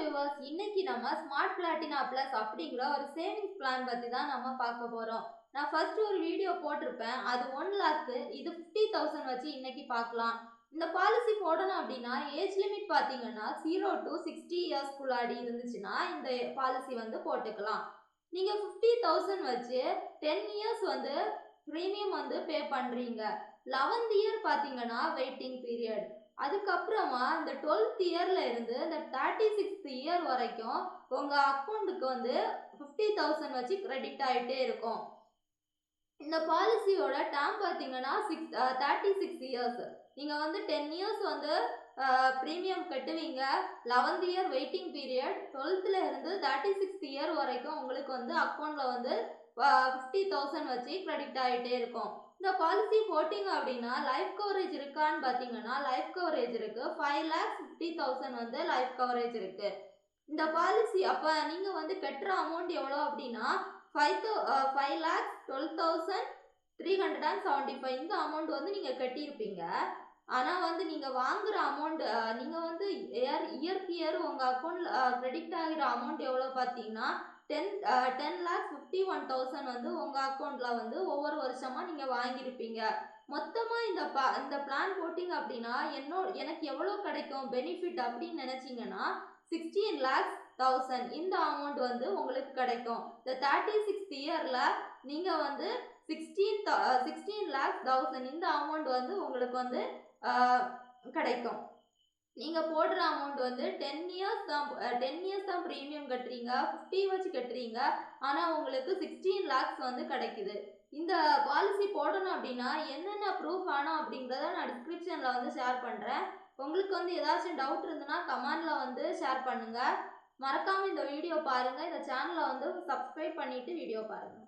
Viewers, இன்னைக்கு நம்ம smart Platina plus அப்படிங்கிற ஒரு சேவிங்ஸ் பிளான் பத்தி தான் நம்ம பார்க்க போறோம். நான் ஃபர்ஸ்ட் ஒரு வீடியோ போட்டிருப்பேன். அது 1 லாக், இது 50,000 வச்சு இன்னைக்கு பார்க்கலாம். இந்த பாலிசி போடணும் அப்படின்னா ஏஜ் லிமிட் பார்த்தீங்கன்னா 0 to 60 இயர்ஸ்க்குள்ளாடி இருந்துச்சுன்னா இந்த பாலிசி வந்து போட்டுக்கலாம். நீங்க 50,000 வச்சு 10 இயர்ஸ் வந்து பிரீமியம் வந்து பே பண்றீங்க. 11th இயர் பார்த்தீங்கன்னா வெயிட்டிங் பீரியட். அதுக்கப்புறமா இந்த 12th இயர்ல இருந்து இந்த 36th இயர் வரைக்கும் உங்க அக்கௌண்ட்டுக்கு வந்து 50,000 வச்சு கிரெடிட் ஆயிட்டே இருக்கும். இந்த பாலிசியோட டேர்ம் பார்த்தீங்கன்னா 36 இயர்ஸ். நீங்க வந்து 10 இயர்ஸ் வந்து பிரீமியம் கட்டுவீங்க. 11th year waiting period. 12th இருந்து 36th இயர் வரைக்கும் உங்களுக்கு வந்து அக்கௌண்ட்ல வந்து 50,000 வச்சு கிரெடிட் ஆகிட்டே இருக்கும். இந்த பாலிசி போட்டிங்க அப்படின்னா லைஃப் கவரேஜ் இருக்கான்னு பார்த்தீங்கன்னா லைஃப் கவரேஜ் இருக்கு. 5,50,000 வந்து லைஃப் கவரேஜ் இருக்கு. இந்த பாலிசி அப்போ நீங்கள் வந்து கட்டுற அமௌண்ட் எவ்வளோ அப்படின்னா 5,12,375 இந்த அமௌண்ட் வந்து நீங்கள் கட்டியிருப்பீங்க. ஆனால் வந்து நீங்கள் வாங்குற அமௌண்ட் நீங்கள் வந்து இயர்க்கு இயர் உங்கள் அக்கௌண்ட்ல கிரெடிட் ஆகிற அமௌண்ட் எவ்வளோ பார்த்தீங்கன்னா 10,51,000 வந்து உங்கள் அக்கௌண்ட்டில் வந்து ஒவ்வொரு வருஷமாக நீங்கள் வாங்கியிருப்பீங்க. மொத்தமாக இந்த பிளான் போட்டிங்க அப்படின்னா எனக்கு எவ்வளோ கிடைக்கும் பெனிஃபிட் அப்படின்னு நினச்சிங்கன்னா 16,00,000 இந்த அமௌண்ட் வந்து உங்களுக்கு கிடைக்கும். இந்த 36th இயரில் நீங்கள் வந்து 16,00,000 இந்த அமௌண்ட் வந்து உங்களுக்கு வந்து கிடைக்கும். நீங்கள் போடுற அமௌண்ட் வந்து 10 இயர்ஸ் தான் ப்ரீமியம் கட்டுறீங்க, 50 வச்சு கட்டுறீங்க. ஆனால் உங்களுக்கு 16 lakhs வந்து கிடைக்குது. இந்த பாலிசி போடணும் அப்படின்னா என்னென்ன ப்ரூஃப் வேணும் அப்படிங்கிறத நான் டிஸ்கிரிப்ஷனில் வந்து ஷேர் பண்ணுறேன். உங்களுக்கு வந்து ஏதாச்சும் டவுட் இருந்ததுன்னா கமெண்டில் வந்து ஷேர் பண்ணுங்கள். மறக்காமல் இந்த வீடியோ பாருங்கள். இந்த சேனலை வந்து சப்ஸ்கிரைப் பண்ணிவிட்டு வீடியோ பாருங்கள்.